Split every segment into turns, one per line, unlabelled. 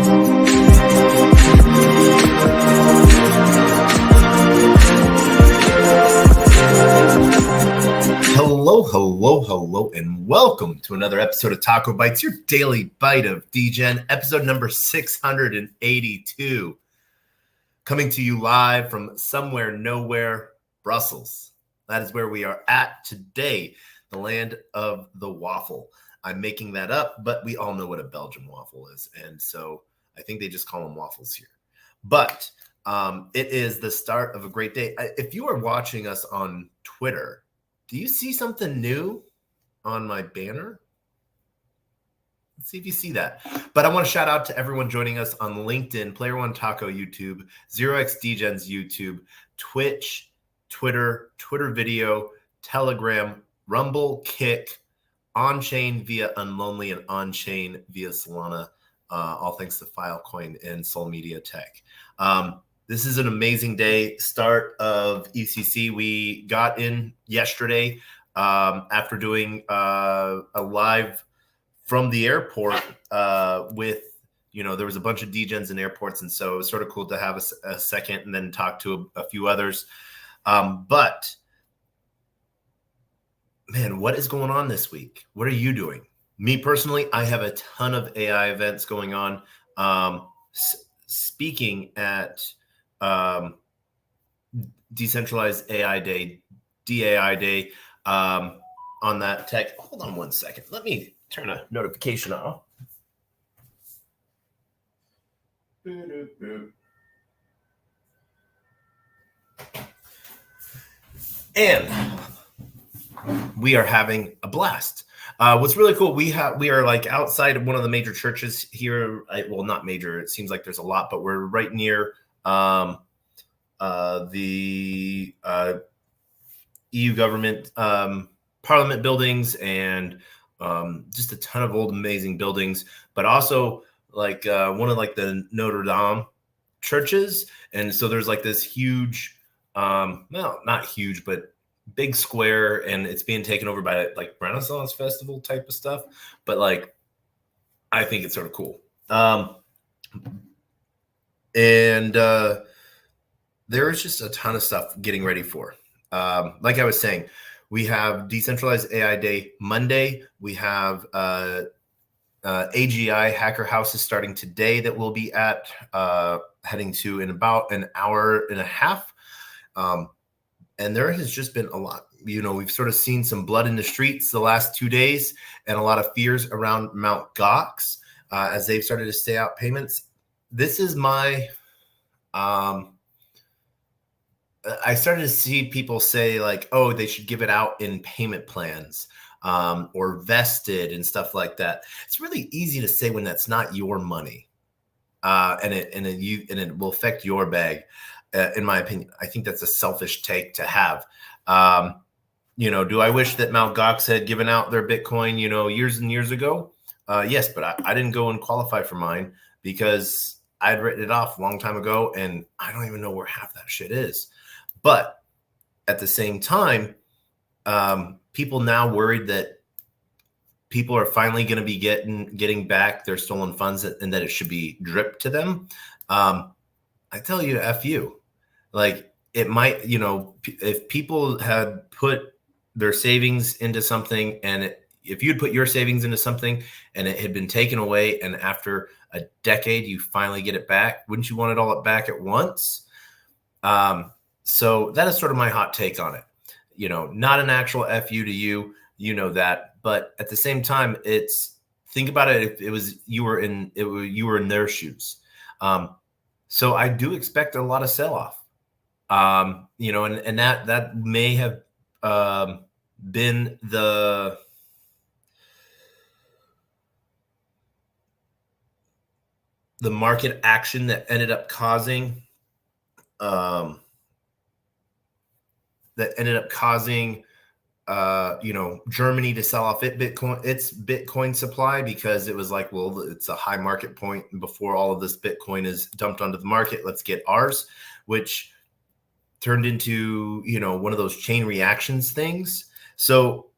Hello, and welcome to another episode of TacoBytes, your daily bite of Degen, episode number 682. Coming to you live from somewhere, nowhere, Brussels. That is where we are at today, the land of the waffle. I'm making that up, but we all know what a Belgian waffle is, and so I think they just call them waffles here. But it is the start of a great day. If you are watching us on Twitter, do you see something new on my banner? Let's see if you see that. But I want to shout out to everyone joining us on LinkedIn, Player One Taco YouTube, 0xDegens YouTube, Twitch, Twitter video, Telegram, Rumble, Kick, on-chain via Unlonely, and on-chain via Solana, all thanks to Filecoin and Sol Media Tech. This is an amazing day, start of ECC. We got in yesterday after doing a live from the airport with, there was a bunch of degens in airports. And so it was sort of cool to have a second and then talk to a few others. But, man, what is going on this week? What are you doing? Me personally, I have a ton of AI events going on. Speaking at Decentralized AI Day, DAI Day, on that tech. Hold on one second. Let me turn a notification off. And we are having a blast. What's really cool, we are like outside of one of the major churches here. Well, not major. It seems like there's a lot, but we're right near the EU government parliament buildings and just a ton of old amazing buildings, but also like one of like the Notre Dame churches. And so there's like this huge, well, not huge, but big square, and it's being taken over by like Renaissance Festival type of stuff. But like, I think it's sort of cool. And there is just a ton of stuff getting ready for. Like I was saying, we have Decentralized AI Day Monday. We have AGI Hacker House is starting today that we'll be at, heading to in about an hour and a half. And there has just been a lot. We've sort of seen some blood in the streets the last 2 days and a lot of fears around Mt. Gox as they've started to stay out payments. This is my... I started to see people say like, oh, they should give it out in payment plans or vested and stuff like that. It's really easy to say when that's not your money, and it will affect your bag. In my opinion, I think that's a selfish take to have. Do I wish that Mt. Gox had given out their Bitcoin, years and years ago? Yes, but I didn't go and qualify for mine because I'd written it off a long time ago, and I don't even know where half that shit is. But at the same time, people now worried that people are finally going to be getting back their stolen funds and that it should be dripped to them. I tell you, F you. Like, it might, if people had put their savings into something, and if you'd put your savings into something and it had been taken away, and after a decade you finally get it back, wouldn't you want it all back at once? So that is sort of my hot take on it. Not an actual FU to you, that, but at the same time, think about it. If it was you were in their shoes. So I do expect a lot of sell off. And that may have been the market action that ended up causing Germany to sell off its Bitcoin supply, because it was like, well, it's a high market point before all of this Bitcoin is dumped onto the market. Let's get ours, which turned into, one of those chain reactions things. So,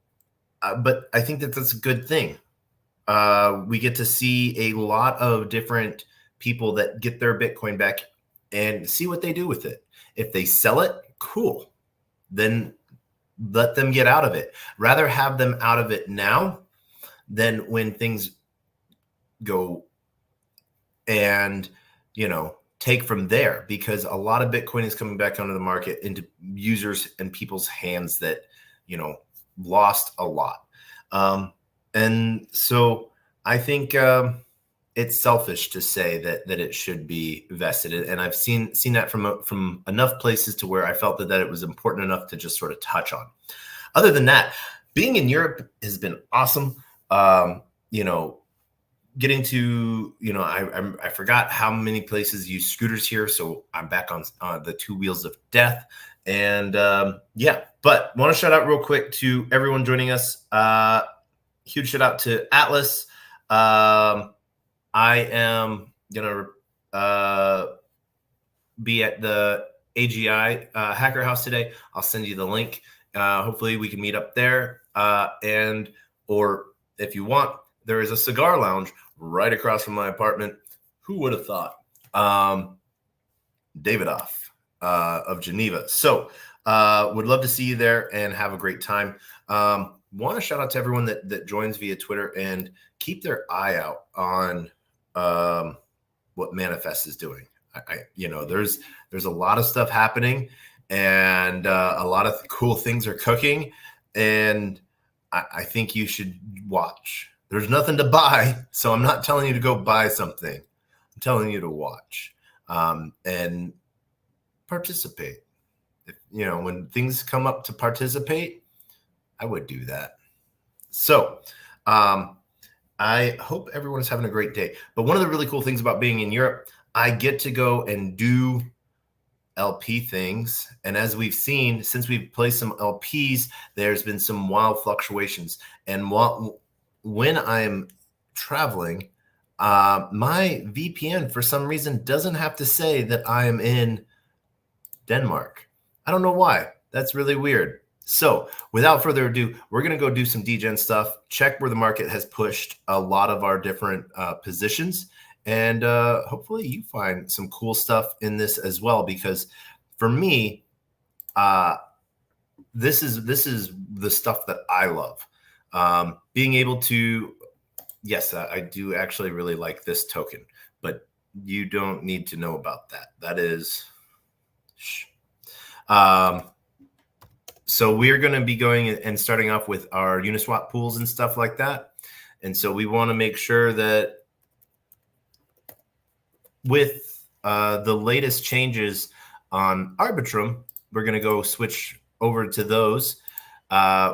but I think that that's a good thing. We get to see a lot of different people that get their Bitcoin back and see what they do with it. If they sell it, cool. Then let them get out of it. Rather have them out of it now than when things go and, take from there, because a lot of Bitcoin is coming back onto the market into users and people's hands that, lost a lot. And so I think it's selfish to say that it should be vested. And I've seen that from enough places to where I felt that it was important enough to just sort of touch on. Other than that, being in Europe has been awesome. Getting to, I forgot how many places use scooters here. So I'm back on the two wheels of death. And but want to shout out real quick to everyone joining us. Huge shout out to Atlas. I am going to be at the AGI Hacker House today. I'll send you the link. Hopefully we can meet up there. Or if you want, there is a cigar lounge right across from my apartment. Who would have thought? Davidoff of Geneva. So would love to see you there and have a great time. Want to shout out to everyone that joins via Twitter and keep their eye out on what Manifest is doing. There's a lot of stuff happening, and a lot of cool things are cooking, and I think you should watch. There's nothing to buy, so I'm not telling you to go buy something. I'm telling you to watch and participate. When things come up to participate, I would do that. So I hope everyone is having a great day. But one of the really cool things about being in Europe, I get to go and do LP things. And as we've seen, since we've placed some LPs, there's been some wild fluctuations. And when I'm traveling, my VPN, for some reason, doesn't have to say that I am in Denmark. I don't know why. That's really weird. So without further ado, we're going to go do some Degen stuff, check where the market has pushed a lot of our different positions. And hopefully you find some cool stuff in this as well, because for me, this is the stuff that I love. Being able to, yes, I do actually really like this token, but you don't need to know about that. That is, so we're going to be going and starting off with our Uniswap pools and stuff like that. And so we want to make sure that with the latest changes on Arbitrum, we're going to go switch over to those.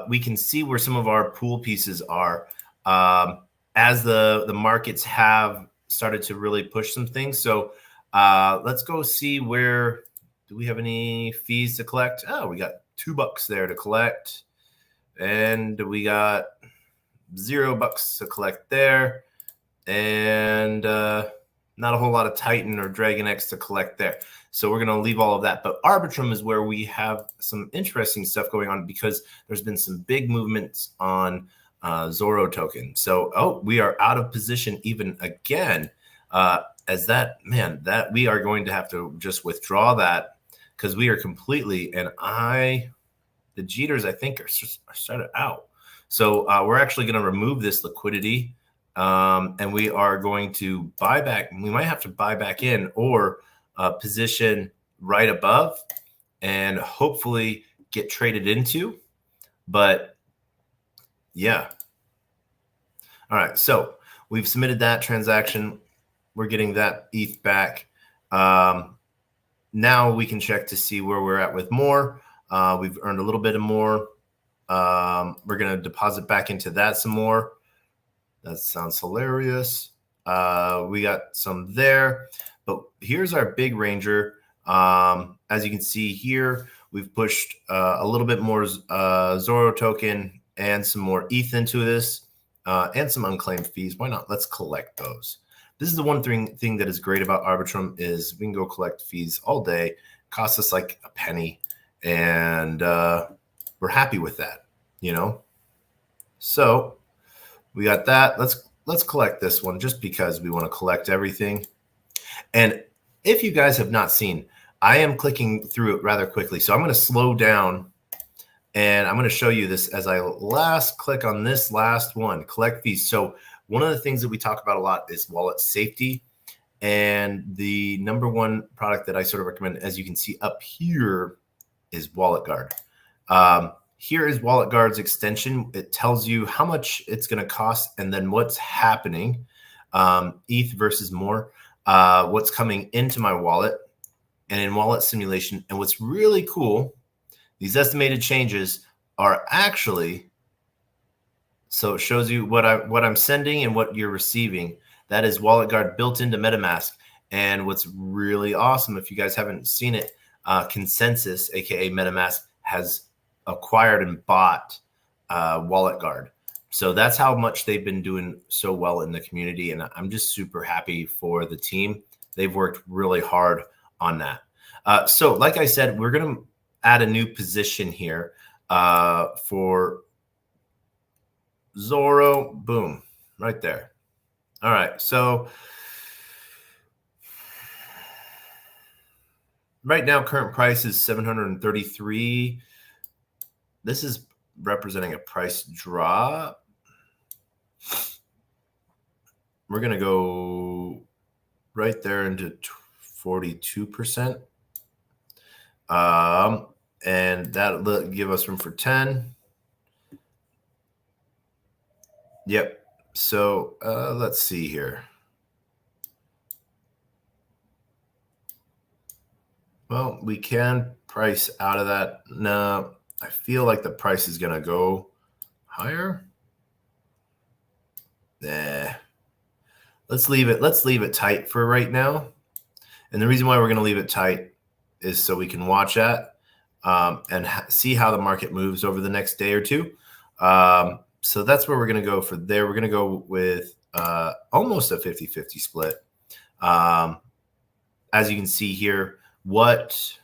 We can see where some of our pool pieces are as the markets have started to really push some things. So let's go see where, do we have any fees to collect? Oh, we got $2 there to collect. And we got $0 to collect there. And not a whole lot of Titan or Dragon X to collect there. So we're going to leave all of that. But Arbitrum is where we have some interesting stuff going on, because there's been some big movements on Zoro token. So, we are out of position even again, as that we are going to have to just withdraw that, because we are completely, and the jitters, I think, are started out. So we're actually going to remove this liquidity, and we are going to buy back. We might have to buy back in or position right above and hopefully get traded into. But yeah. All right. So we've submitted that transaction. We're getting that ETH back. Now we can check to see where we're at with more. We've earned a little bit of more. We're going to deposit back into that some more. That sounds hilarious. We got some there. But here's our big ranger. As you can see here, we've pushed a little bit more Zoro token and some more ETH into this, and some unclaimed fees. Why not? Let's collect those. This is the one thing that is great about Arbitrum is we can go collect fees all day. It costs us like a penny, and we're happy with that, So we got that. Let's collect this one just because we want to collect everything. And if you guys have not seen, I am clicking through it rather quickly. So I'm going to slow down and I'm going to show you this as I last click on this last one, collect fees. So one of the things that we talk about a lot is wallet safety. And the number one product that I sort of recommend, as you can see up here, is Wallet Guard. Here is Wallet Guard's extension. It tells you how much it's going to cost and then what's happening, ETH versus more, what's coming into my wallet and in wallet simulation. And what's really cool, these estimated changes are actually, so it shows you what I'm sending and what you're receiving. That is Wallet Guard built into MetaMask. And what's really awesome, if you guys haven't seen it, Consensus, aka MetaMask, has acquired and bought Wallet Guard. So that's how much they've been doing so well in the community. And I'm just super happy for the team. They've worked really hard on that. So like I said, we're going to add a new position here for Zorro. Boom, right there. All right, so right now, current price is 733. This is representing a price drop. We're going to go right there into 42%. And that'll give us room for 10. Yep. So let's see here. Well, we can price out of that. No, I feel like the price is going to go higher. Nah. Let's leave it. Let's leave it tight for right now. And the reason why we're going to leave it tight is so we can watch that and see how the market moves over the next day or two. So that's where we're going to go for there. We're going to go with almost a 50-50 split. As you can see here, let's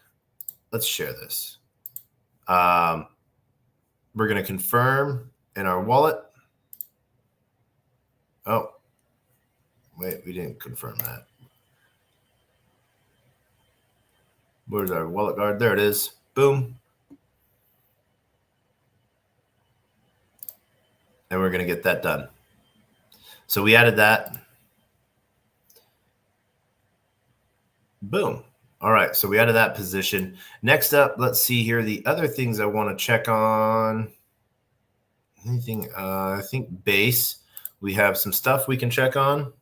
share this. We're going to confirm in our wallet. Oh, wait, we didn't confirm that. Where's our Wallet Guard? There it is. Boom. And we're going to get that done. So we added that. Boom. All right. So we added that position. Next up, let's see here. The other things I want to check on. Anything? I think base. We have some stuff we can check on.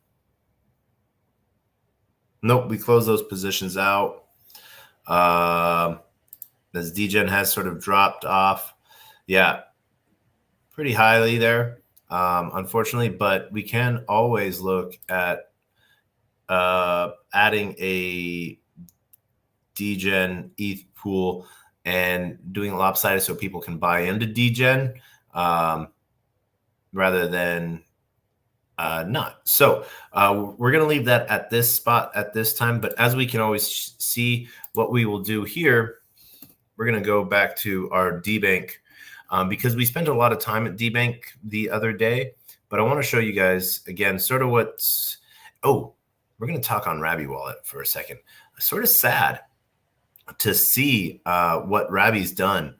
Nope. We close those positions out. As Degen has sort of dropped off. Yeah. Pretty highly there, unfortunately, but we can always look at adding a Degen ETH pool and doing it lopsided so people can buy into Degen rather than not. So we're going to leave that at this spot at this time, but as we can always see, what we will do here, we're going to go back to our DBank. Because we spent a lot of time at DBank the other day, but I want to show you guys again sort of what's, we're going to talk on Rabby Wallet for a second. Sort of sad to see what Rabby's done.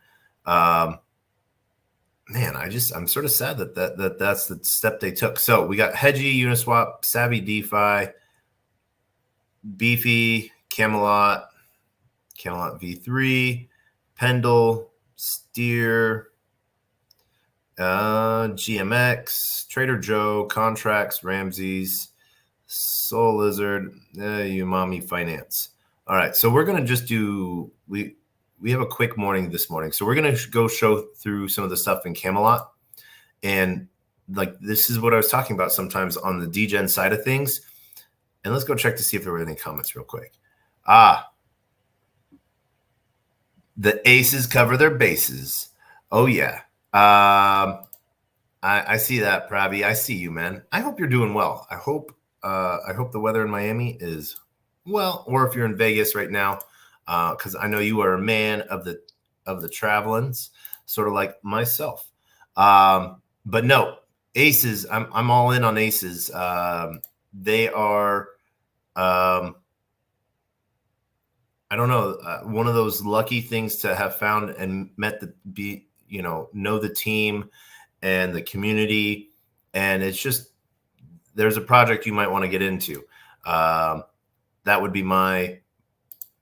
Man, I'm sort of sad that's the step they took. So we got Hedgie, Uniswap, Savvy DeFi, Beefy, Camelot V3, Pendle, Steer, GMX, Trader Joe, Contracts, Ramses, Soul Lizard, Umami Finance. All right, so we're gonna just do we have a quick morning this morning, so we're gonna go show through some of the stuff in Camelot, and like this is what I was talking about sometimes on the Degen side of things. And let's go check to see if there were any comments real quick. The aces cover their bases. Oh yeah. I see that, Pravi. I see you, man. I hope you're doing well. I hope the weather in Miami is well, or if you're in Vegas right now, because I know you are a man of the travelings, sort of like myself. But no, aces. I'm all in on aces. They are I don't know, one of those lucky things to have found and met know the team and the community. And it's just, there's a project you might want to get into. That would be my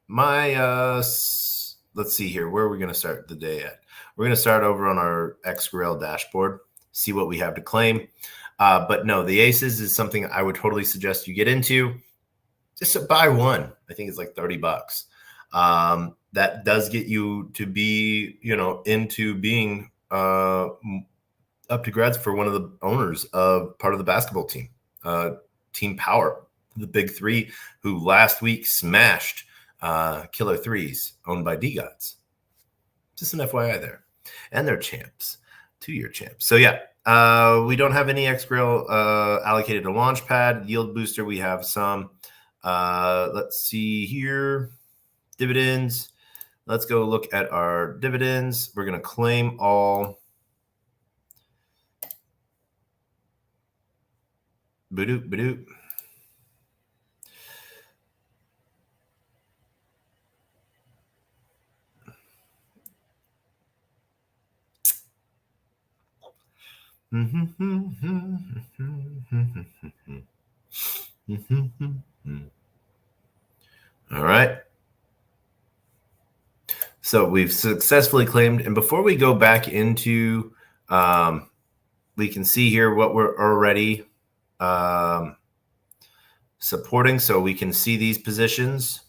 let's see here. Where are we going to start the day at? We're going to start over on our XGrail dashboard, see what we have to claim. But no, the aces is something I would totally suggest you get into. Just to buy one. I think it's like $30. That does get you to be, into being up to grads for one of the owners of part of the basketball team, Team Power, the big three, who last week smashed Killer Threes, owned by Degens. Just an FYI there. And they're champs, 2-year champs. So yeah, we don't have any XGrail allocated to Launchpad. Yield Booster, we have some. Let's see here. Dividends. Let's go look at our dividends. We're going to claim all. Badoop, badoop. All right. So we've successfully claimed. And before we go back into, we can see here what we're already supporting. So we can see these positions.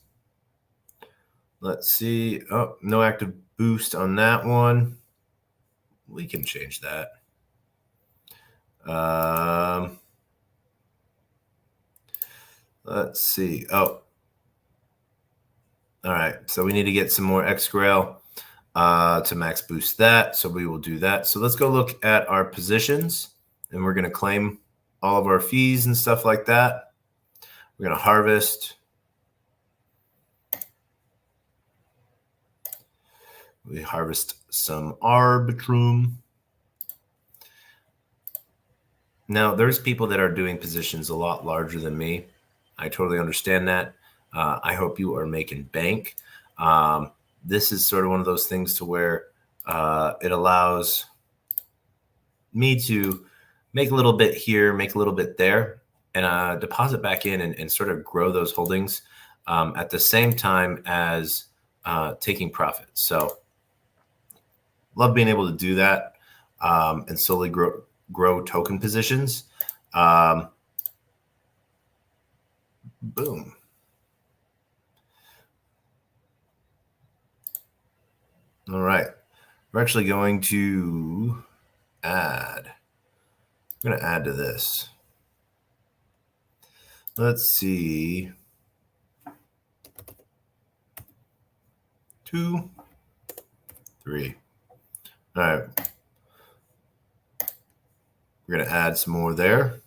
Let's see. Oh, no active boost on that one. We can change that. Let's see. Oh, all right. So we need to get some more XGrail to max boost that. So we will do that. So let's go look at our positions, and we're going to claim all of our fees and stuff like that. We're going to harvest. We harvest some Arbitrum. Now, there's people that are doing positions a lot larger than me. I totally understand that. I hope you are making bank. This is sort of one of those things to where it allows me to make a little bit here, make a little bit there, and deposit back in and sort of grow those holdings at the same time as taking profit. So love being able to do that and slowly grow token positions. Boom. All right. We're actually going to add. I'm going to add to this. Let's see. 2, 3. All right. We're going to add some more there.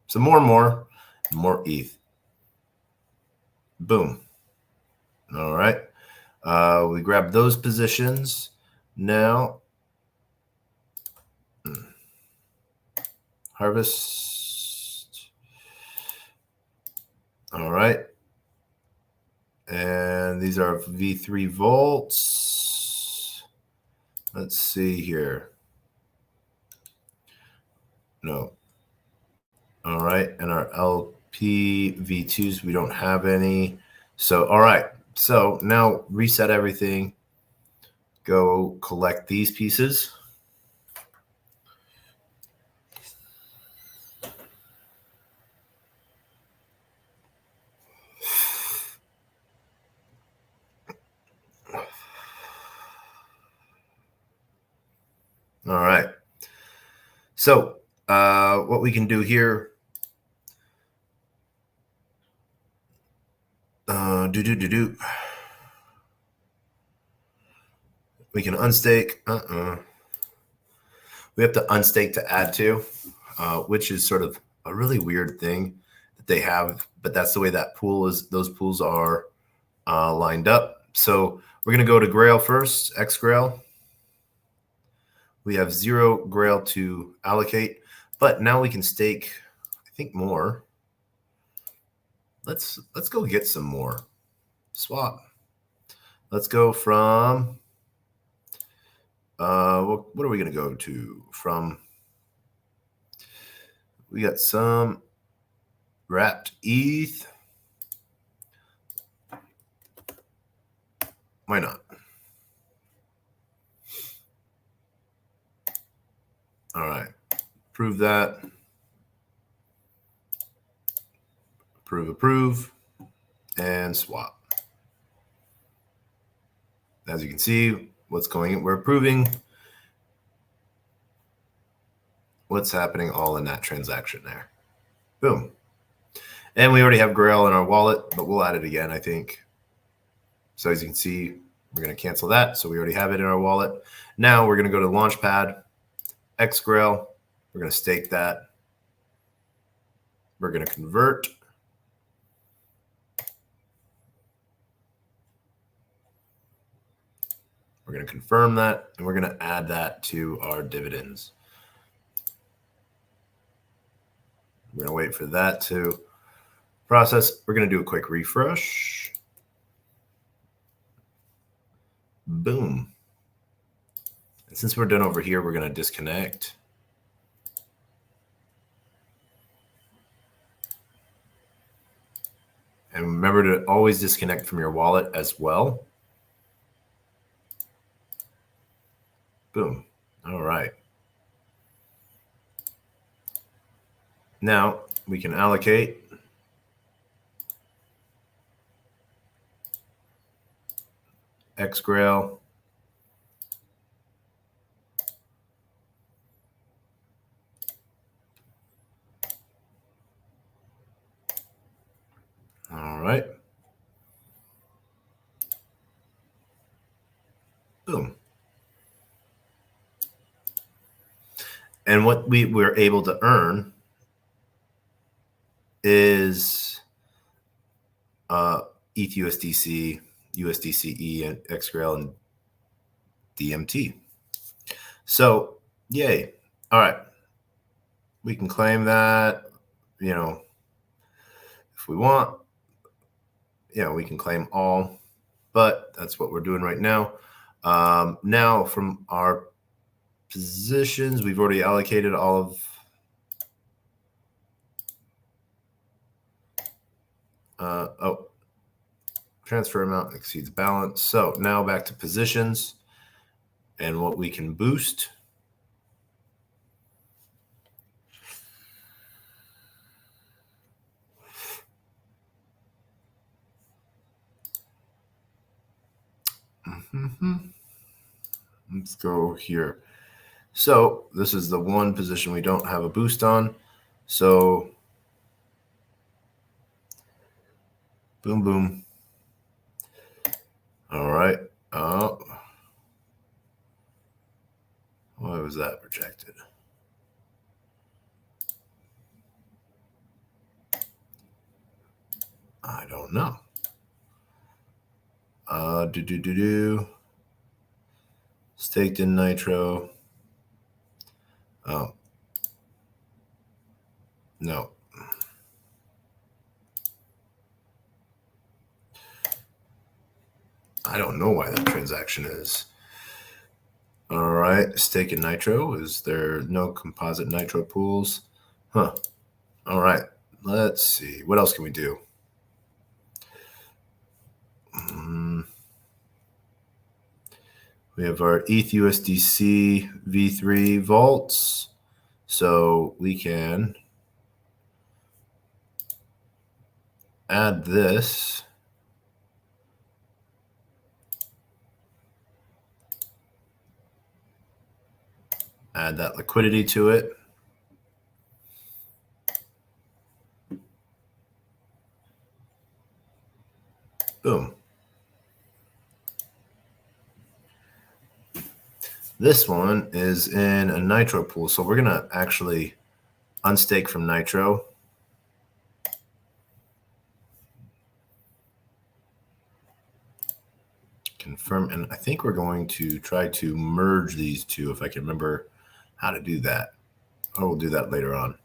Some more ETH. Boom. All right. We grab those positions. Now, harvest. All right. And these are V3 volts. Let's see here. No. All right. And our LP V2s, we don't have any. So, all right. So now reset everything. Go collect these pieces. All right. So what we can do here, we can unstake. We have to unstake to add to, which is sort of a really weird thing that they have, but that's the way that pool is. Those pools are lined up. So we're going to go to Grail first, XGrail. We have 0 Grail to allocate, but now we can stake, I think, more. let's go get some more. Swap. Let's go from what are we going to go to from? We got some wrapped ETH. Why not? All right. Approve that. Approve, and swap. As you can see, what's going in, we're approving what's happening all in that transaction there. Boom. And we already have Grail in our wallet, but we'll add it again, I think. So as you can see, we're going to cancel that. So we already have it in our wallet. Now we're going to go to Launchpad, X Grail. We're going to stake that. We're going to convert. We're going to confirm that, and we're going to add that to our dividends. We're going to wait for that to process. We're going to do a quick refresh. Boom. And since we're done over here, we're going to disconnect. And remember to always disconnect from your wallet as well. Boom. All right. Now we can allocate. X Grail. All right. Boom. And what we were able to earn is ETH USDC, USDCE, and XGrail, and DMT. So, yay. All right. We can claim that, if we want. We can claim all, but that's what we're doing right now. Now, from our positions, we've already allocated all of transfer amount exceeds balance. So now back to positions and what we can boost. Let's go here. So this is the one position we don't have a boost on. So boom, boom. All right. Why was that rejected? I don't know. Staked in Nitro. Oh. No. I don't know why that transaction is. All right. Stake in Nitro. Is there no composite Nitro pools? Huh. All right. Let's see. What else can we do? We have our ETH USDC V3 vaults. So we can add this. Add that liquidity to it. Boom. This one is in a Nitro pool. So we're going to actually unstake from Nitro. Confirm. And I think we're going to try to merge these two if I can remember how to do that. Or we'll do that later on.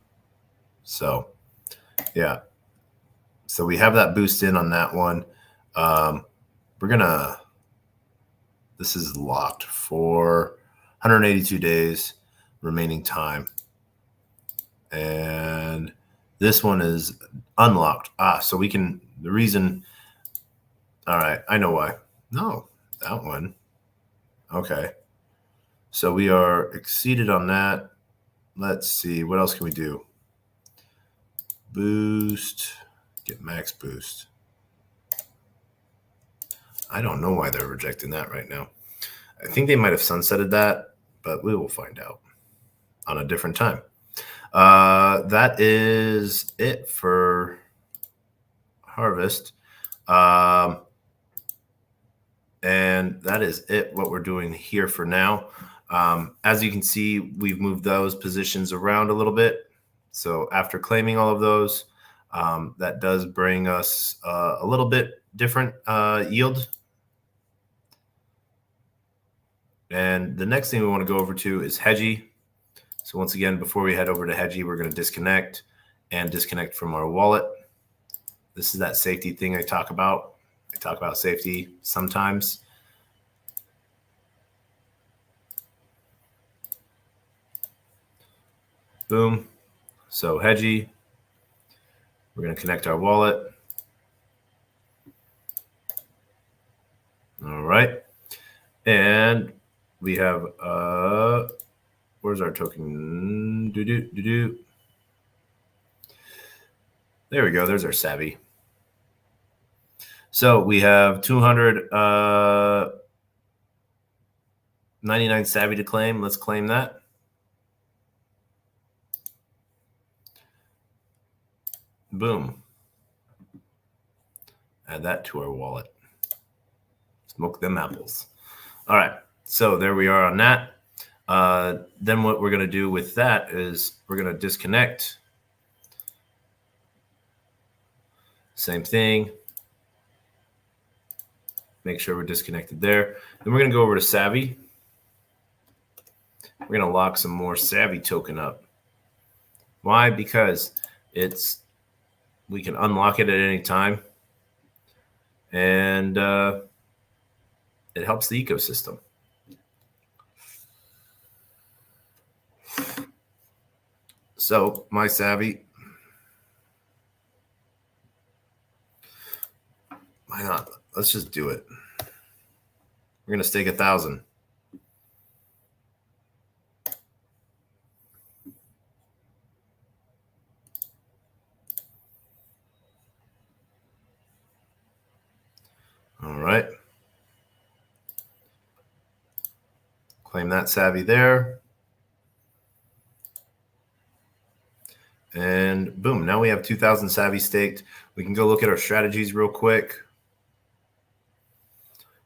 So, yeah. So we have that boost in on that one. This is locked for 182 days remaining time. And this one is unlocked. So we can, the reason, all right, I know why. No, that one. Okay. So we are exceeded on that. Let's see, what else can we do? Boost, get max boost. I don't know why they're rejecting that right now. I think they might have sunsetted that, but we will find out on a different time. That is it for harvest. And that is it, what we're doing here for now. As you can see, we've moved those positions around a little bit. So after claiming all of those, that does bring us a little bit different yield. And the next thing we want to go over to is Hedgie. So once again, before we head over to Hedgie, we're going to disconnect and disconnect from our wallet. This is that safety thing I talk about. I talk about safety sometimes. Boom. So Hedgie, we're going to connect our wallet. All right. And we have, where's our token? There we go. There's our Savvy. So we have 299 Savvy to claim. Let's claim that. Boom. Add that to our wallet. Smoke them apples. All right. So there we are on that. Then what we're going to do with that is we're going to disconnect. Same thing. Make sure we're disconnected there. Then we're going to go over to Savvy. We're going to lock some more Savvy token up. Why? Because we can unlock it at any time. And it helps the ecosystem. So my Savvy, why not? Let's just do it. We're going to stake 1,000. All right. Claim that Savvy there. And boom, now we have 2,000 Savvy staked. We can go look at our strategies real quick.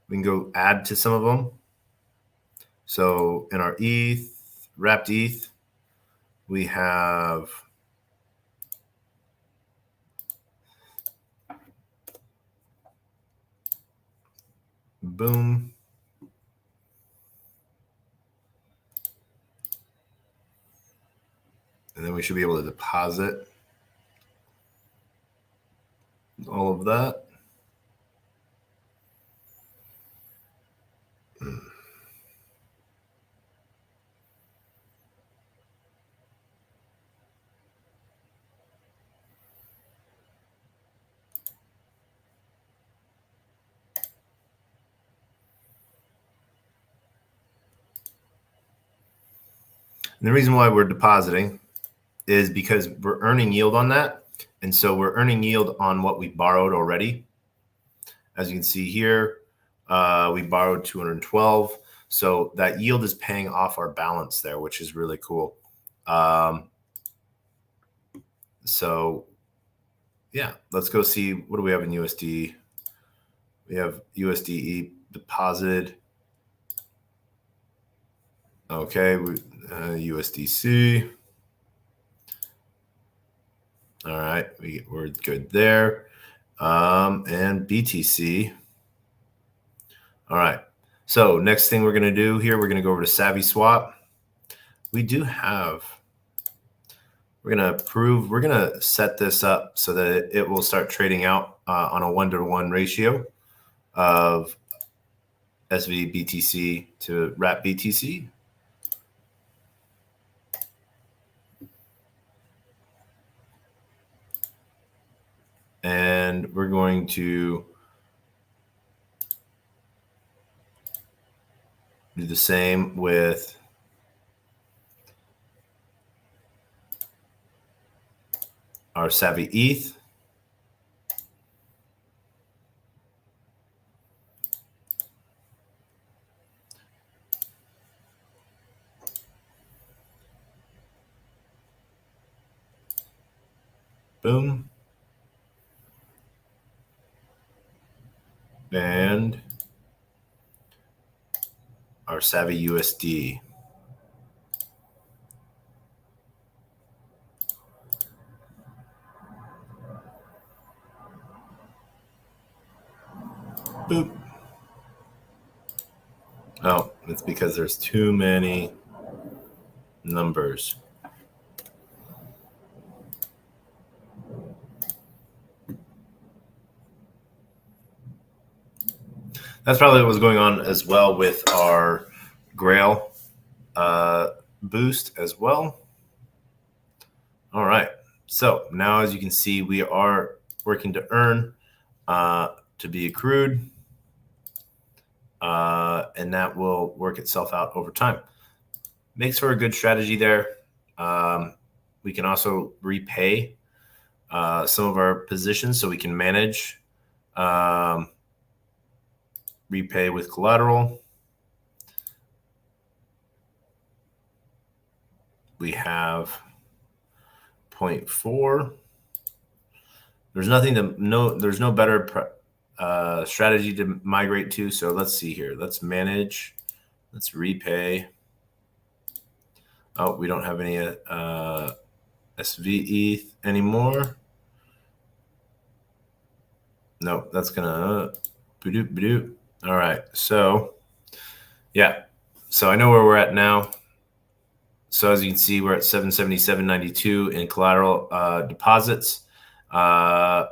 We can go add to some of them. So in our ETH, wrapped ETH, we have boom. And then we should be able to deposit all of that. And the reason why we're depositing is because we're earning yield on that. And so we're earning yield on what we borrowed already. As you can see here, we borrowed 212. So that yield is paying off our balance there, which is really cool. So yeah, let's go see, what do we have in USD? We have USDE deposited. Okay, USDC. All right, we're good there. And BTC. All right, so next thing we're going to do here, we're going to go over to Savvy Swap. We do have We're gonna set this up so that it will start trading out on a 1-to-1 ratio of SVBTC to wrap BTC. And we're going to do the same with our Savvy ETH. Boom. And our Savvy USD. Boop. Oh, it's because there's too many numbers. That's probably what was going on as well with our Grail boost as well. All right. So now, as you can see, we are working to earn to be accrued, and that will work itself out over time. Makes for a good strategy there. We can also repay some of our positions so we can manage repay with collateral. We have 0.4. There's nothing to there's no better strategy to migrate to. So let's see here. Let's manage. Let's repay. Oh, we don't have any SVETH anymore. No, that's gonna All right. So yeah. So I know where we're at now. So as you can see, we're at 777.92 in collateral deposits. And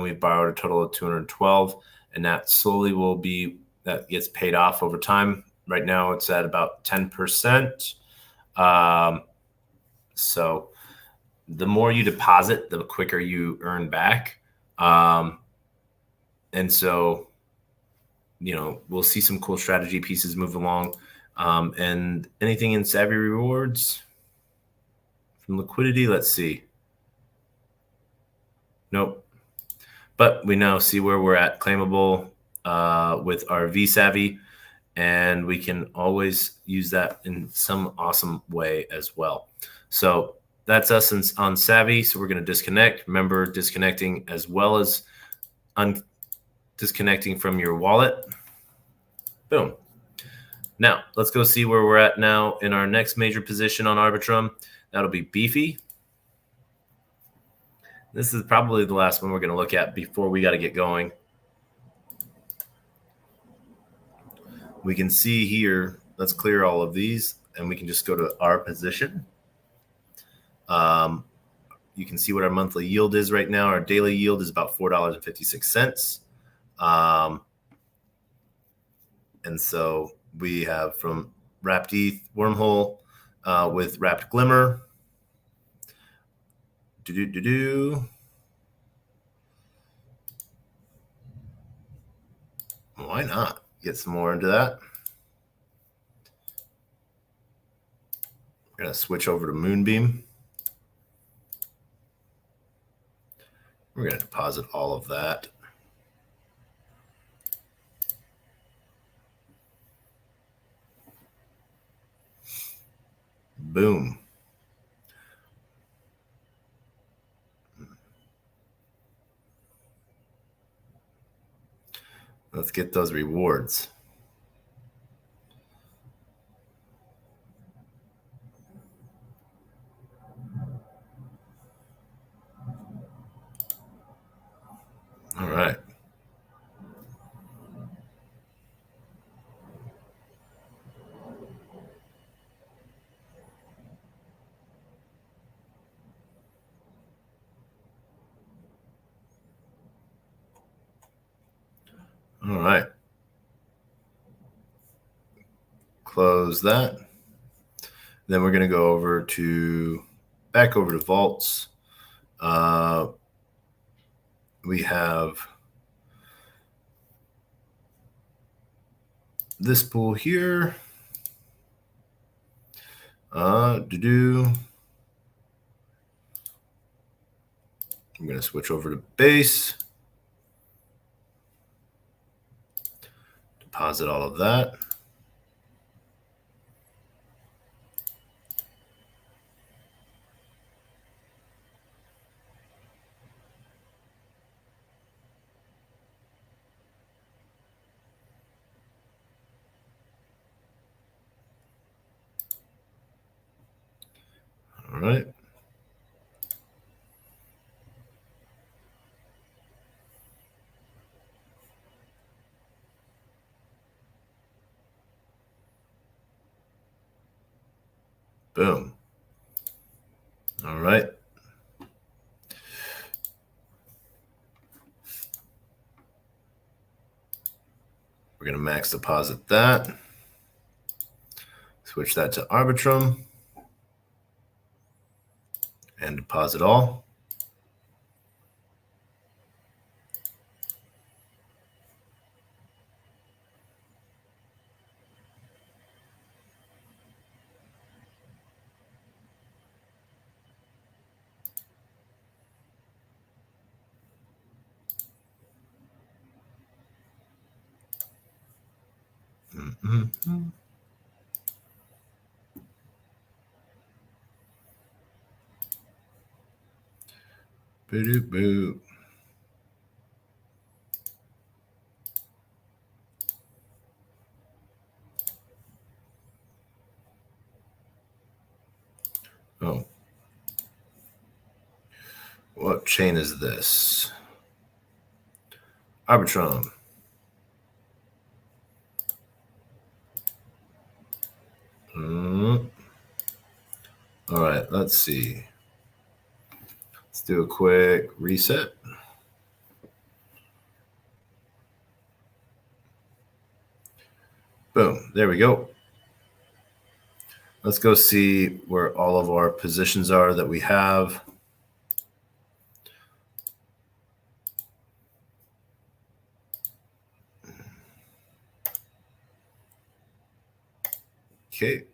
we've borrowed a total of 212, and that slowly that gets paid off over time. Right now, it's at about 10%. So the more you deposit, the quicker you earn back. And so, we'll see some cool strategy pieces move along. And anything in Savvy Rewards from liquidity, let's see. Nope. But we now see where we're at claimable with our vSavvy, and we can always use that in some awesome way as well. So that's us on Savvy. So we're going to disconnect. Remember, disconnecting as well as disconnecting from your wallet. Boom. Now, let's go see where we're at now in our next major position on Arbitrum. That'll be Beefy. This is probably the last one we're going to look at before we got to get going. We can see here, let's clear all of these, and we can just go to our position. You can see what our monthly yield is right now. Our daily yield is about $4.56. And so we have from Wrapped ETH Wormhole with Wrapped Glimmer. Why not get some more into that? We're going to switch over to Moonbeam. We're going to deposit all of that. Boom. Let's get those rewards. All right. right. Close that. Then we're going to go back over to vaults. We have this pool here. I'm going to switch over to base. Deposit all of that. All right. Boom. All right. We're going to max deposit that. Switch that to Arbitrum. And deposit all. Mm-hmm. Boo-doo-boo. Oh. What chain is this? Arbitrum. All right, let's see. Let's do a quick reset. Boom, there we go. Let's go see where all of our positions are that we have. Okay.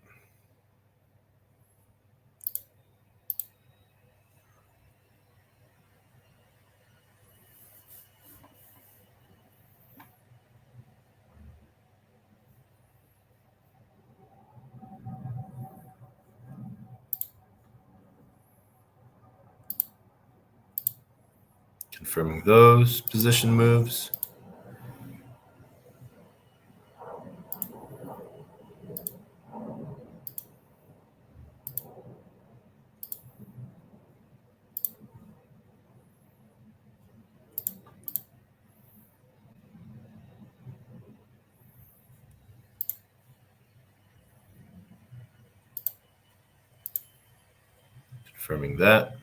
Confirming those position moves. Confirming that.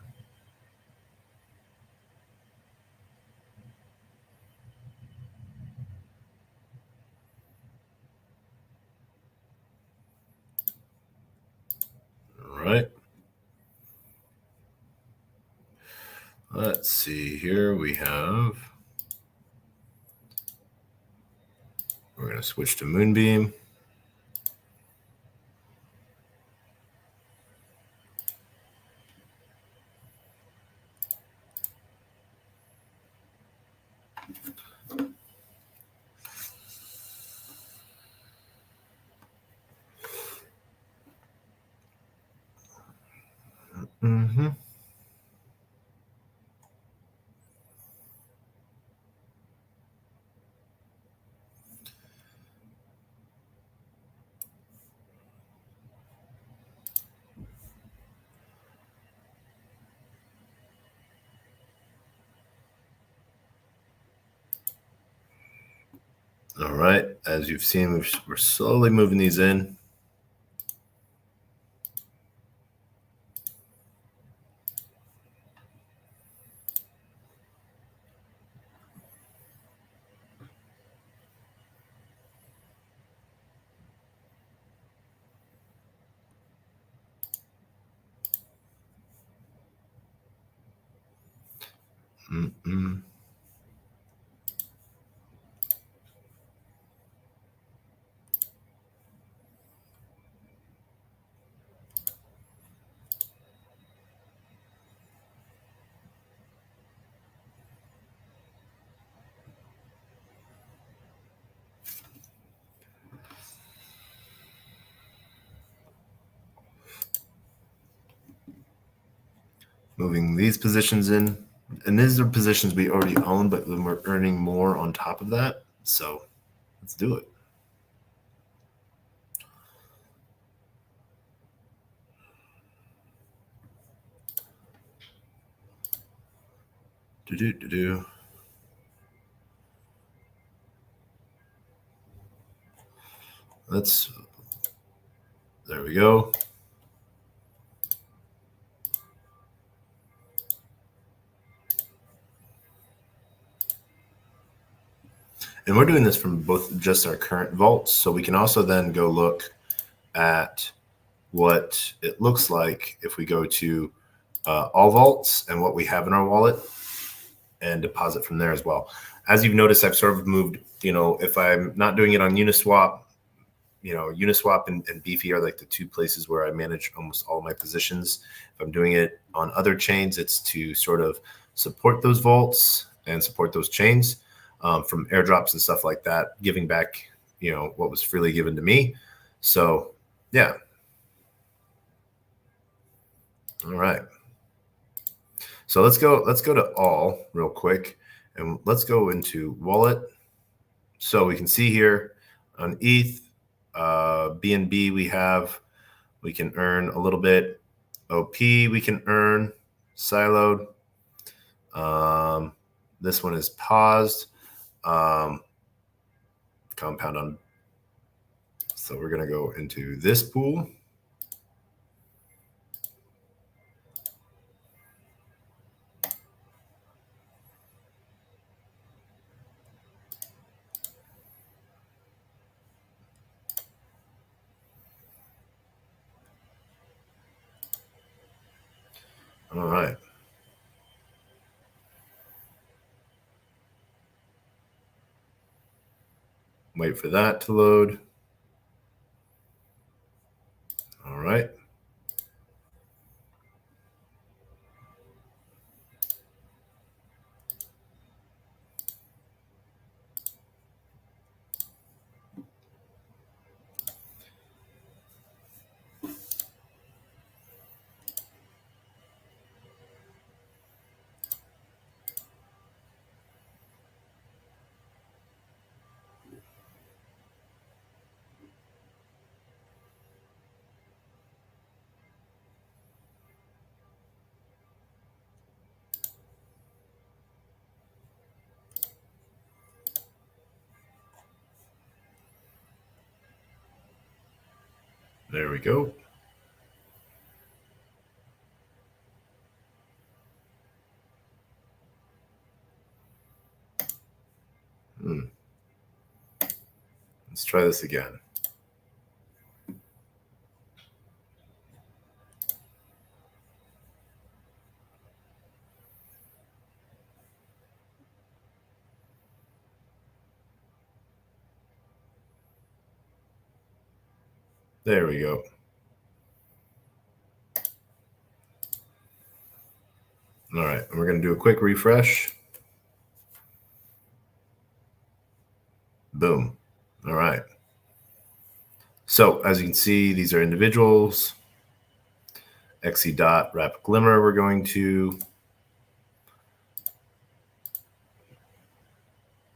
All right. Let's see here. We're going to switch to Moonbeam. Mm-hmm. All right. As you've seen, we're slowly moving these in. Moving these positions in. And these are positions we already own, but then we're earning more on top of that. So let's do it. There we go. And we're doing this from both just our current vaults. So we can also then go look at what it looks like if we go to all vaults and what we have in our wallet and deposit from there as well. As you've noticed, I've sort of moved, if I'm not doing it on Uniswap, Uniswap and Beefy are like the two places where I manage almost all my positions. If I'm doing it on other chains, it's to sort of support those vaults and support those chains from airdrops and stuff like that, giving back, what was freely given to me. So, yeah. All right. So let's go to all real quick, and let's go into wallet. So we can see here on ETH, BNB we can earn a little bit. OP we can earn, siloed. This one is paused. Compound on. So we're going to go into this pool. All right. Wait for that to load. All right. There we go. Let's try this again. There we go. All right, and we're going to do a quick refresh. Boom. All right. So as you can see, these are individuals. XE dot rapid glimmer we're going to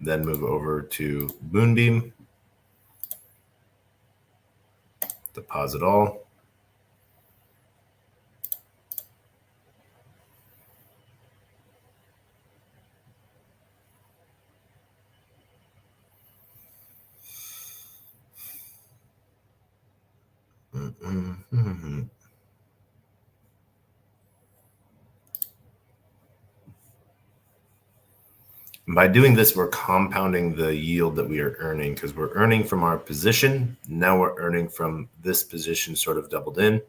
then move over to Moonbeam. Deposit all. By doing this, we're compounding the yield that we are earning because we're earning from our position. Now we're earning from this position sort of doubled in.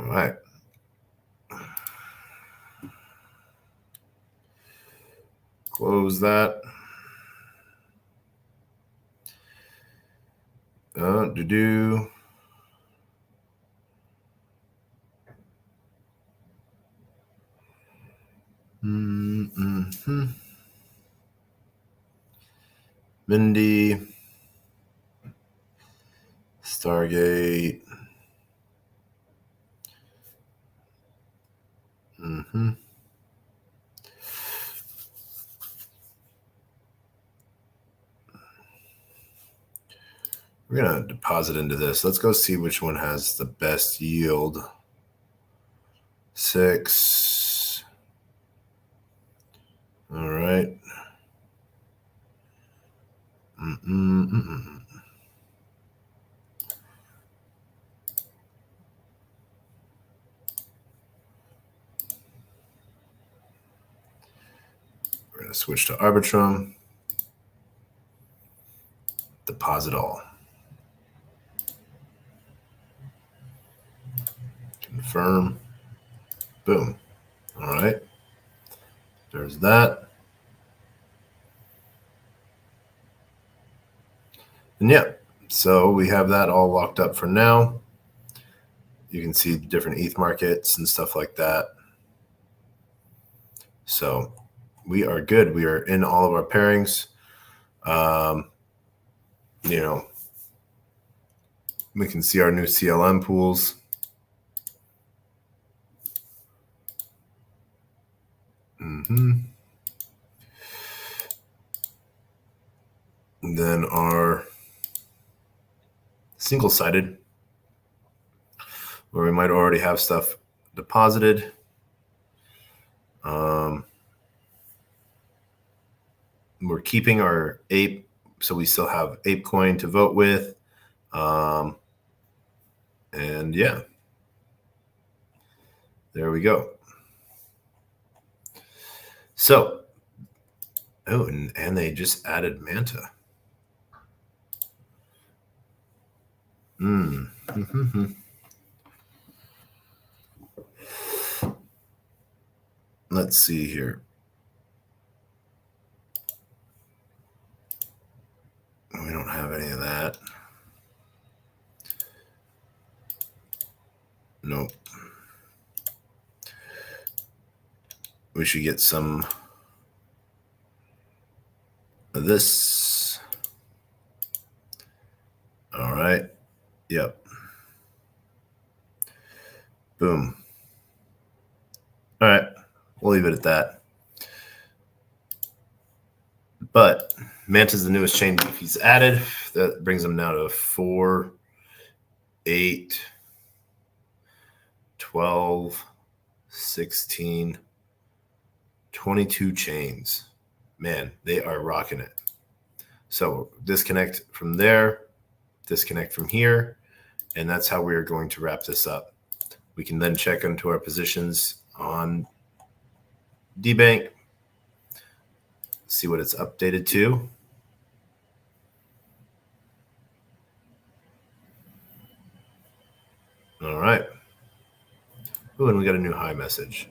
right. Close that. Do-do. Mm-hmm. Mindy. Stargate. Mm-hmm. We're going to deposit into this. Let's go see which one has the best yield. 6. All right. Mm-mm-mm-mm. We're going to switch to Arbitrum. Deposit all. Confirm. Boom. All right. There's that. And yeah, so we have that all locked up for now. You can see the different ETH markets and stuff like that. So we are good. We are in all of our pairings. We can see our new CLM pools. And then our single-sided, where we might already have stuff deposited. We're keeping our ape, so we still have ape coin to vote with. And yeah, there we go. So, and they just added Manta. Let's see here. We don't have any of that. Nope. We should get some of this. All right. Yep. Boom. All right. We'll leave it at that. But Manta's the newest chain he's added. That brings him now to 4, 8, 12, 16, 22 chains. Man, they are rocking it. So disconnect from there, disconnect from here, and that's how we are going to wrap this up. We can then check into our positions on Dbank, see what it's updated to. All right. Ooh, and we got a new high message.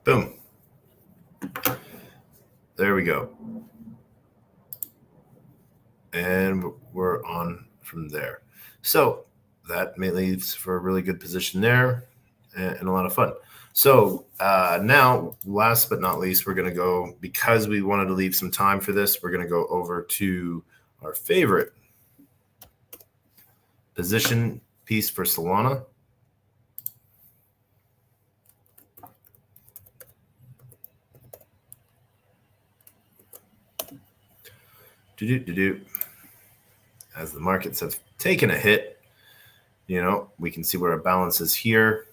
Boom. There we go. And we're on from there. So that leaves for a really good position there and a lot of fun. So now, last but not least, we're going to go, because we wanted to leave some time for this, we're going to go over to our favorite position piece for Solana. As the markets have taken a hit, we can see where our balance is here.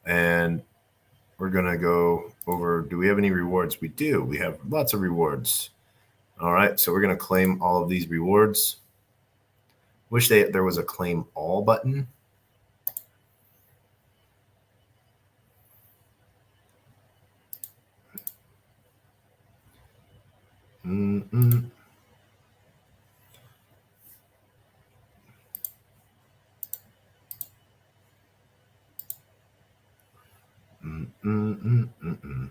And we're going to go over, do we have any rewards? We do. We have lots of rewards. All right, so we're going to claim all of these rewards. Wish there was a claim all button. Mm-mm. Mm-mm-mm-mm-mm.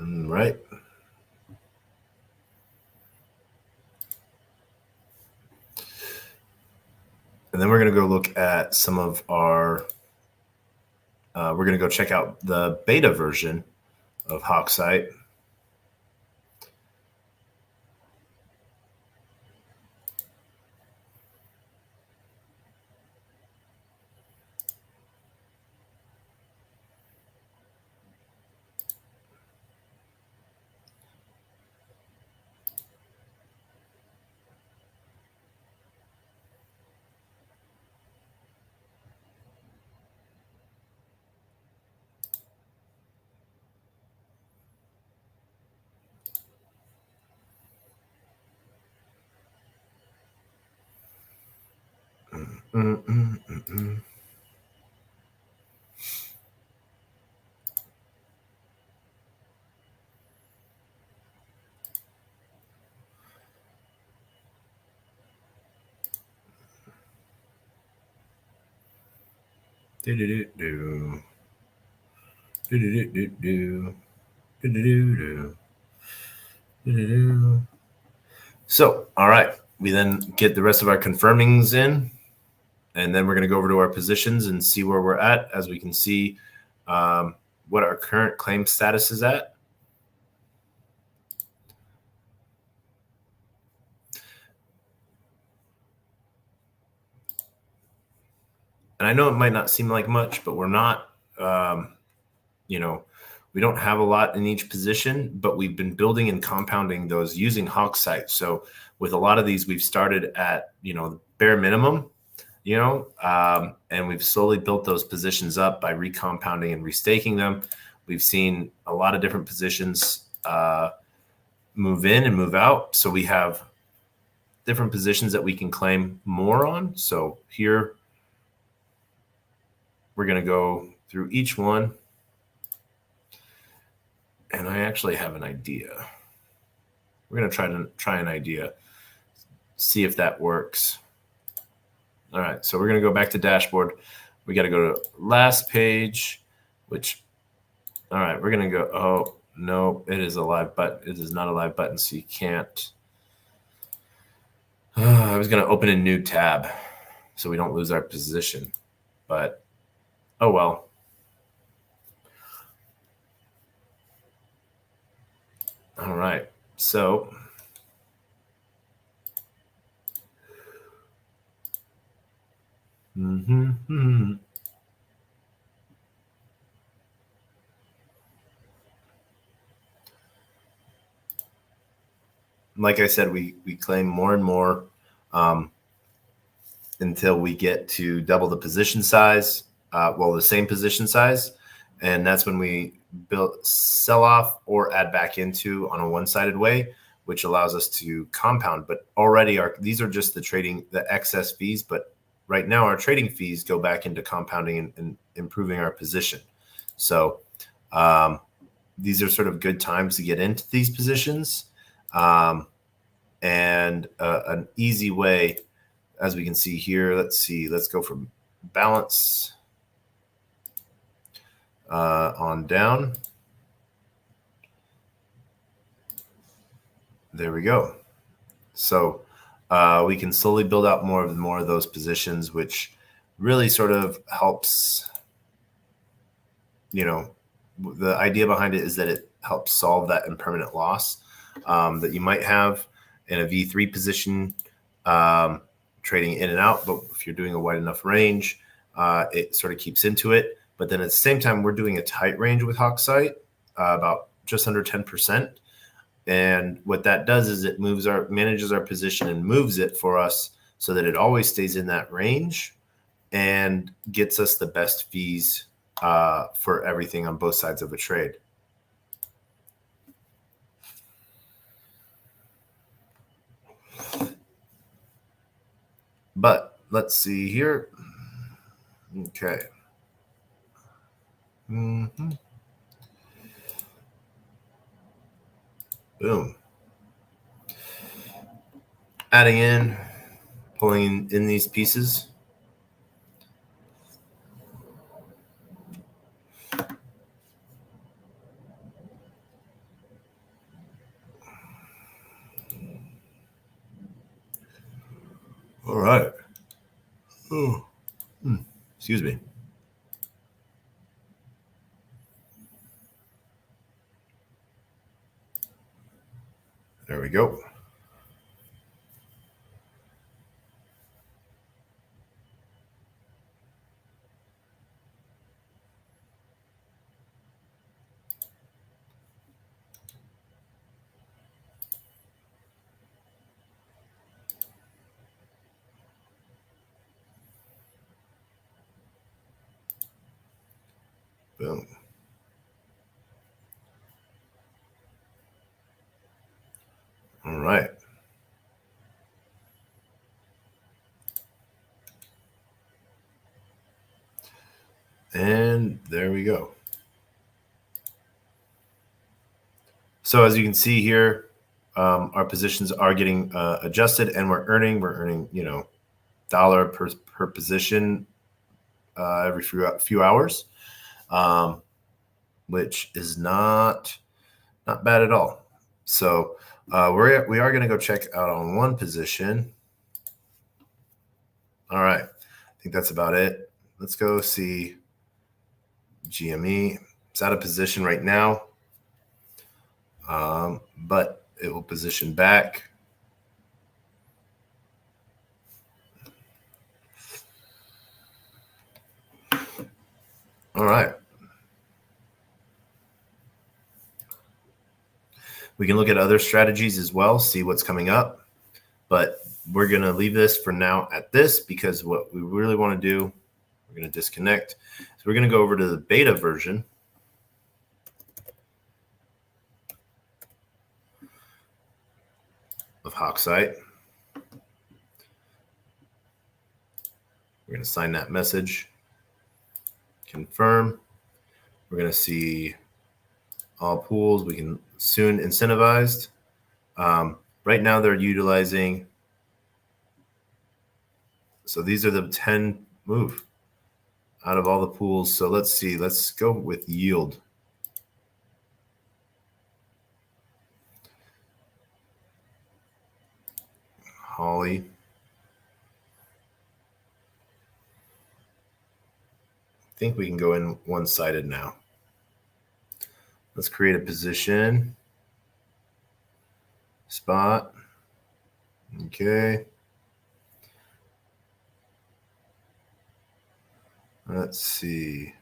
Right. And then we're going to go look at some of our, we're going to go check out the beta version of Hawksite. Mm-mm-mm-mm. Do-do-do-do. Do-do-do-do-do. Do-do-do-do. Do-do-do. So, all right, we then get the rest of our confirmings in, and then we're going to go over to our positions and see where we're at, as we can see what our current claim status is at. And I know it might not seem like much, but we're not, we don't have a lot in each position, but we've been building and compounding those using Hawksite. So with a lot of these, we've started at, bare minimum, and we've slowly built those positions up by recompounding and restaking them. We've seen a lot of different positions move in and move out. So we have different positions that we can claim more on. So here, we're going to go through each one. And I actually have an idea. We're going to try an idea, see if that works. All right, so we're going to go back to dashboard. We got to go to last page, which, all right, we're going to go, oh, no, it is a live button. It is not a live button, so you can't. I was going to open a new tab so we don't lose our position, but oh well. All right, so like I said, we claim more and more until we get to double the position size, the same position size, and that's when we sell off or add back into on a one-sided way, which allows us to compound. But already these are just the excess fees, but right now our trading fees go back into compounding and improving our position. So these are sort of good times to get into these positions, and an easy way, as we can see here. Let's go from balance on down. There we go. So we can slowly build out more of those positions, which really sort of helps. The idea behind it is that it helps solve that impermanent loss that you might have in a V3 position, trading in and out. But if you're doing a wide enough range, it sort of keeps into it. But then at the same time, we're doing a tight range with Hawksite, about just under 10%. And what that does is it manages our position and moves it for us so that it always stays in that range and gets us the best fees for everything on both sides of a trade. But let's see here. Okay. Mm-hmm. Boom. Adding in, pulling in these pieces. All right. Oh. Excuse me. There we go. Boom. All right. And there we go. So as you can see here, our positions are getting adjusted, and we're earning, dollar per position every few hours, which is not bad at all. So we are going to go check out on one position. All right, I think that's about it. Let's go see GME. It's out of position right now, but it will position back. All right. We can look at other strategies as well, see what's coming up, but we're going to leave this for now at this, because what we really want to do, we're going to disconnect. So we're going to go over to the beta version of Hawksite. We're going to sign that message, confirm. We're going to see all pools. We can soon incentivized. Right now they're utilizing, so these are the 10 move out of all the pools. So let's see, let's go with yield. Holly. I think we can go in one-sided now. Let's create a position. Spot. Okay. Let's see.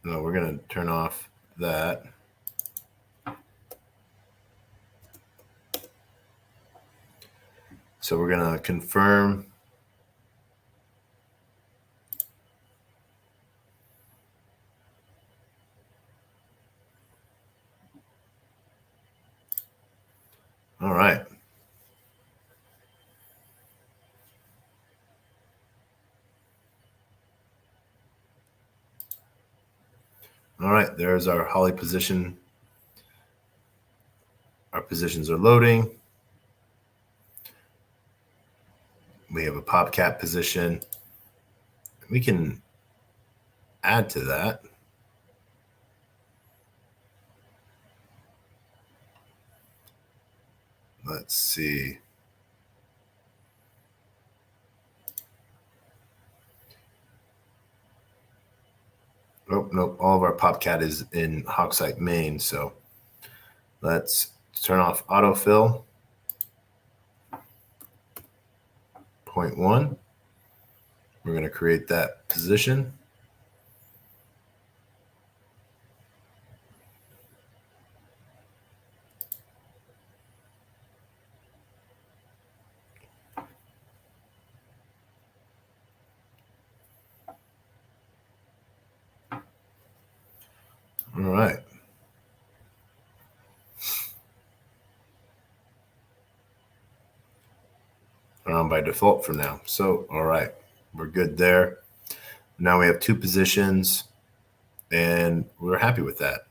No, we're going to turn off that. So we're going to confirm. All right. All right, there's our Holly position. Our positions are loading. We have a pop cap position. We can add to that. Let's see. Oh, nope. All of our PopCat is in Hawksite main. So let's turn off autofill. 0.1. We're going to create that position. All right. By default for now. So, all right, we're good there. Now we have 2 positions, and we're happy with that.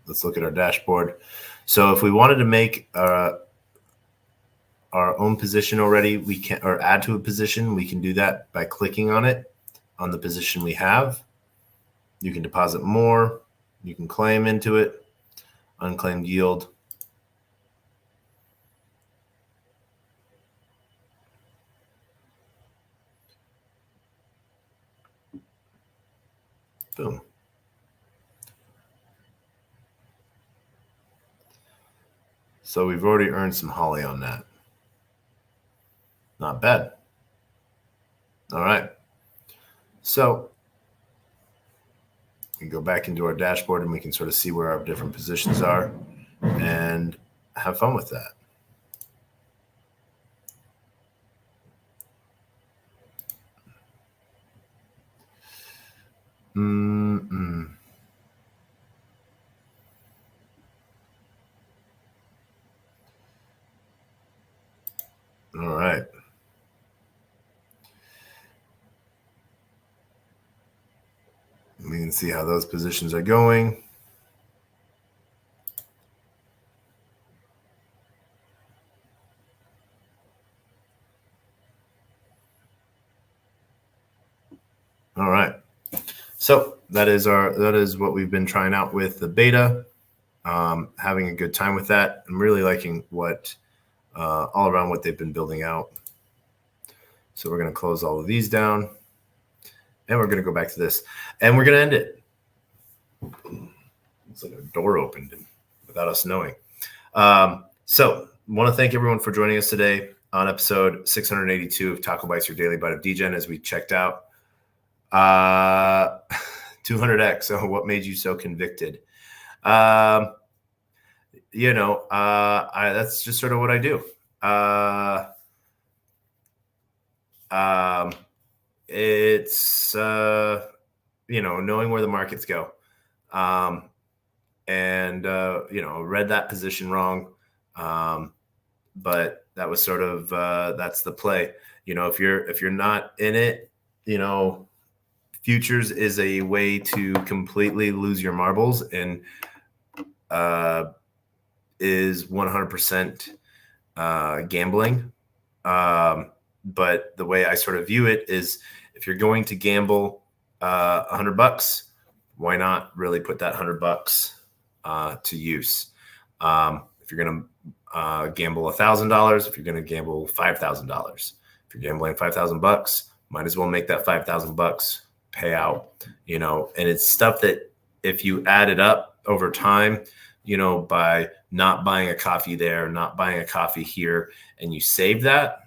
Let's look at our dashboard. So if we wanted to make our own position already, we can, or add to a position, we can do that by clicking on it on the position we have. You can deposit more. You can claim into it, unclaimed yield. Boom. So we've already earned some holly on that. Not bad. All right. So we can go back into our dashboard and we can sort of see where our different positions are and have fun with that. All right. We can see how those positions are going. All right. So that is what we've been trying out with the beta. Having a good time with that. I'm really liking what all around what they've been building out. So we're going to close all of these down, and we're going to go back to this, and we're going to end it. It's like a door opened without us knowing. So want to thank everyone for joining us today on episode 682 of TacoBytes, your daily bite of Degen, as we checked out 200x. So what made you so convicted? That's just sort of what I do. It's knowing where the markets go. Read that position wrong. But that was sort of that's the play. If you're not in it, futures is a way to completely lose your marbles and is 100% gambling. But the way I sort of view it is, if you're going to gamble $100, why not really put that $100 to use? If you're going to gamble $1,000, if you're going to gamble $5,000, if you're gambling $5,000, might as well make that $5,000 pay out. And it's stuff that if you add it up over time, by not buying a coffee there, not buying a coffee here, and you save that,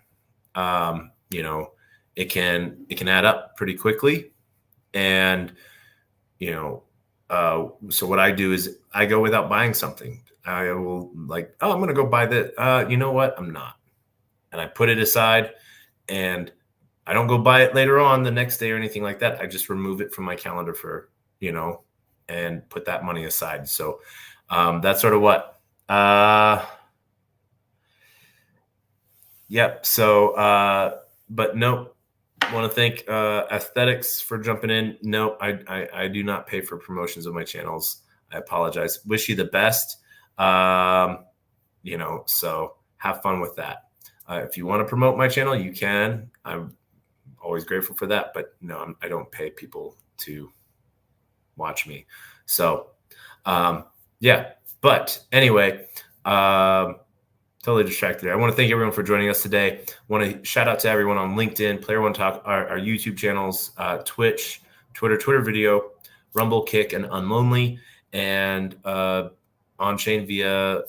it can add up pretty quickly. And, so what I do is I go without buying something. I will I'm going to go buy that. You know what? I'm not. And I put it aside, and I don't go buy it later on the next day or anything like that. I just remove it from my calendar for, and put that money aside. So that's sort of what, yep. So, but nope. Want to thank Aesthetics for jumping in. No, I do not pay for promotions of my channels. I apologize. Wish you the best. So have fun with that. If you want to promote my channel, you can. I'm always grateful for that. But no, I don't pay people to watch me. So, yeah. But anyway, totally distracted there. I want to thank everyone for joining us today. I want to shout out to everyone on LinkedIn, Player One Talk, our YouTube channels, Twitch, Twitter video, Rumble, Kick, and Unlonely, and on-chain via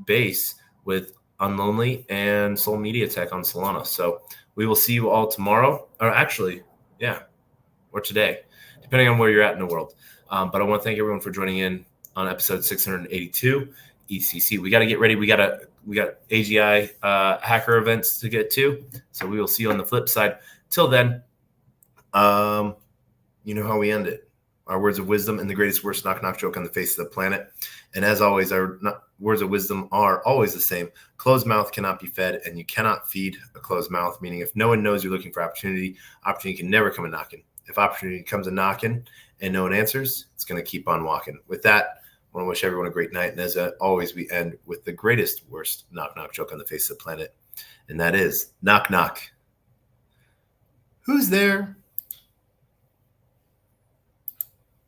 Base with Unlonely and Soul Media Tech on Solana. So we will see you all tomorrow, or actually, yeah, or today, depending on where you're at in the world. But I want to thank everyone for joining in on episode 682. ECC. We got to get ready. We got AGI hacker events to get to. So we will see you on the flip side. Till then, you know how we end it. our words of wisdom and the greatest, worst knock knock joke on the face of the planet. And as always, our words of wisdom are always the same. Closed mouth cannot be fed, and you cannot feed a closed mouth, meaning if no one knows you're looking for opportunity, opportunity can never come a knocking. If opportunity comes a knocking and no one answers, it's going to keep on walking. With that, I want to wish everyone a great night. And as always, we end with the greatest, worst knock knock joke on the face of the planet. And that is knock knock. Who's there?